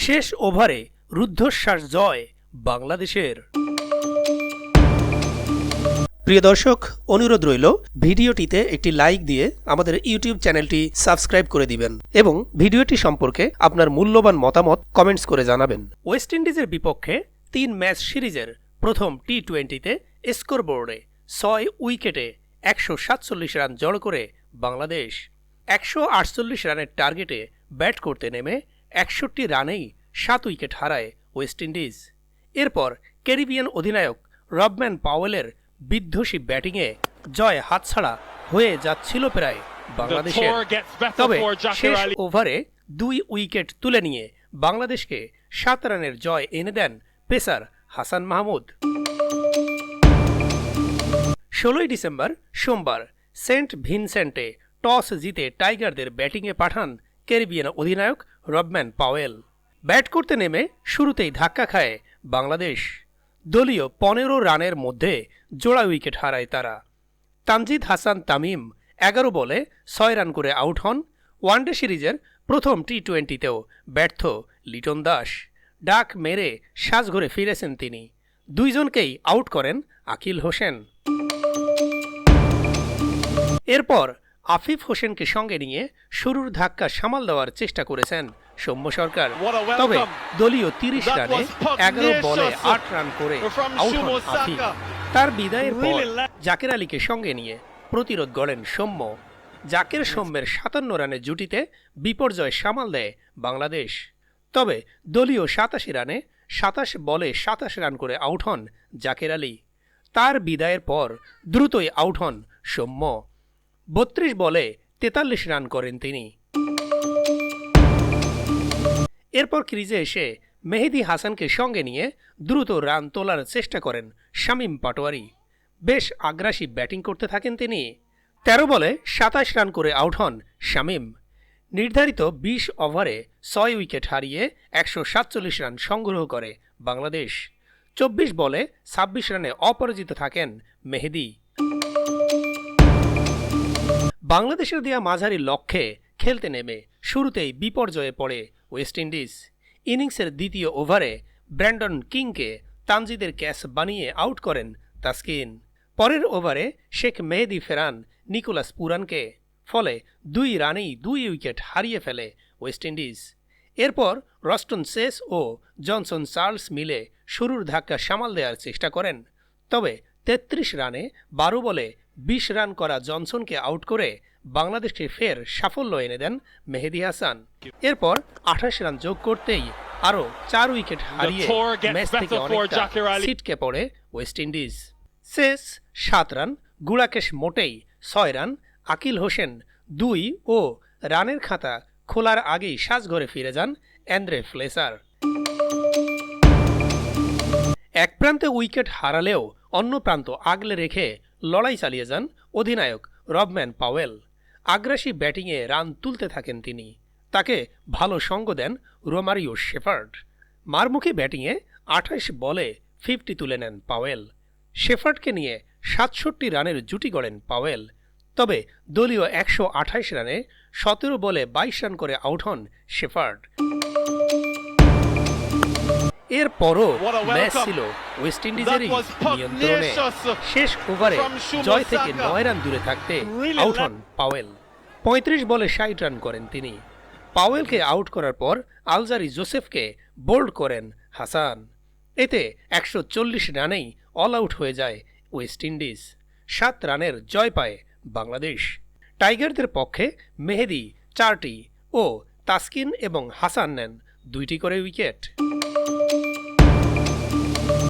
শেষ ওভারে রুদ্ধশ্বাস জয় বাংলাদেশের। প্রিয় দর্শক, অনুরোধ রইল ভিডিওটিতে একটি লাইক দিয়ে আমাদের ইউটিউব চ্যানেলটি সাবস্ক্রাইব করে দিবেন এবং ভিডিওটি সম্পর্কে আপনার মূল্যবান মতামত কমেন্টস করে জানাবেন। ওয়েস্ট ইন্ডিজের বিপক্ষে 3 ম্যাচ সিরিজের প্রথম টি-20তে স্কোরবোর্ডে 6 উইকেটে 147 রান জড়ো করে বাংলাদেশ 148 রানের টার্গেটে ব্যাট করতে নেমে 61 রানেই 7 উইকেট হারায় ওয়েস্ট ইন্ডিজ। এরপর ক্যারিবিয়ান অধিনায়ক রবম্যান পাওয়েলের বিধ্বংসী ব্যাটিংয়ে জয় হাতছাড়া হয়ে যাচ্ছিল প্রায় বাংলাদেশের। তবে শেষ ওভারে 2 উইকেট তুলে নিয়ে বাংলাদেশকে 7 রানের জয় এনে দেন পেসার হাসান মাহমুদ। 16 ডিসেম্বর সোমবার সেন্ট ভিনসেন্টে টস জিতে টাইগারদের ব্যাটিংয়ে পাঠান ক্যারিবিয়ান অধিনায়ক রবম্যান পাওয়েল। ব্যাট করতে নেমে শুরুতেই ধাক্কা খায় বাংলাদেশ। দলীয় 15 রানের মধ্যে জোড়া উইকেট হারায় তারা। তানজিদ হাসান তামিম 11 বলে 6 রান করে আউট হন। ওয়ানডে সিরিজের প্রথম টি-20তেও ব্যর্থ লিটন দাস। ডাক মেরে সাজঘরে ফিরেছেন তিনি। 2 জনকেই আউট করেন আকিল হোসেন। এরপর আফিফ হোসেনকে সঙ্গে নিয়ে শুরুর ধাক্কা সামাল দেওয়ার চেষ্টা করেছেন সৌম্য সরকার। তবে দলীয় 30 রানে 11 বলে 8 রান করে আউট হন আফিফ। তার বিদায়ের পর জাকের আলীকে সঙ্গে নিয়ে প্রতিরোধ গড়েন সৌম্য। জাকের সৌম্যের 57 রানের জুটিতে বিপর্যয় সামাল দেয় বাংলাদেশ। তবে দলীয় 87 রানে 27 বলে 27 রান করে আউট হন জাকের আলী। তার বিদায়ের পর দ্রুতই আউট হন সৌম্য। 32 বলে 43 রান করেন তিনি। এরপর ক্রিজে এসে মেহেদী হাসানকে সঙ্গে নিয়ে দ্রুত রান তোলার চেষ্টা করেন শামীম পাটোয়ারি। বেশ আগ্রাসী ব্যাটিং করতে থাকেন তিনি। 13 বলে 27 রান করে আউট হন শামীম। নির্ধারিত 20 ওভারে 6 উইকেট হারিয়ে 147 রান সংগ্রহ করে বাংলাদেশ। 24 বলে 26 রানে অপরাজিত থাকেন মেহেদী। বাংলাদেশের দেয়া মাঝারি লক্ষ্যে খেলতে নেমে শুরুতেই বিপর্যয়ে পড়ে ওয়েস্ট ইন্ডিজ। ইনিংসের দ্বিতীয় ওভারে ব্র্যান্ডন কিংকে তানজিদের ক্যাচ বানিয়ে আউট করেন তাসকিন। পরের ওভারে শেখ মেহেদী ফেরান নিকোলাস পুরানকে। ফলে 2 রানেই 2 উইকেট হারিয়ে ফেলে ওয়েস্ট ইন্ডিজ। এরপর রস্টন চেস ও জনসন চার্লস মিলে শুরুর ধাক্কা সামাল দেওয়ার চেষ্টা করেন। তবে 33 রানে 12 বলে 20 রান করা জনসনকে আউট করে বাংলাদেশকে ফের সাফল্য এনে দেন মেহেদী হাসান। এরপর 28 রান যোগ করতেই আরও 4 উইকেট হারিয়ে ম্যাচ থেকে অনেকটা ছিটকে পড়ে ওয়েস্ট ইন্ডিজ। শেষ 7 রান, গুলাকেশ মোটেই 6 রান, আকিল হোসেন 2 ও রানের খাতা খোলার আগেই সাজঘরে ফিরে যান অ্যান্দ্রে ফ্লেসার। এক প্রান্তে উইকেট হারালেও অন্য প্রান্ত আগলে রেখে লড়াই চালিয়ে যান অধিনায়ক রবম্যান পাওয়েল। আগ্রাসী ব্যাটিংয়ে রান তুলতে থাকেন তিনি। তাকে ভালো সঙ্গ দেন রোমারিও শেফার্ড। মারমুখী ব্যাটিংয়ে 28 বলে 50 তুলে নেন পাওয়েল। শেফার্ডকে নিয়ে 67 রানের জুটি গড়েন পাওয়েল। তবে দলীয় 128 রানে 17 বলে 22 রান করে আউট হন শেফার্ড। এরপরও ম্যাচ ছিল ওয়েস্ট ইন্ডিজেরই নিয়ন্ত্রণে। শেষ ওভারে জয় থেকে 9 রান দূরে থাকতে আউট হন পাওয়েল। 35 বলে 60 রান করেন তিনি। পাওয়েলকে আউট করার পর আলজারি জোসেফকে বোল্ড করেন হাসান। এতে 140 রানেই অল আউট হয়ে যায় ওয়েস্ট ইন্ডিজ। 7 রানের জয় পায় বাংলাদেশ। টাইগারদের পক্ষে মেহেদী 4টি ও তাসকিন এবং হাসান নেন 2টি করে উইকেট।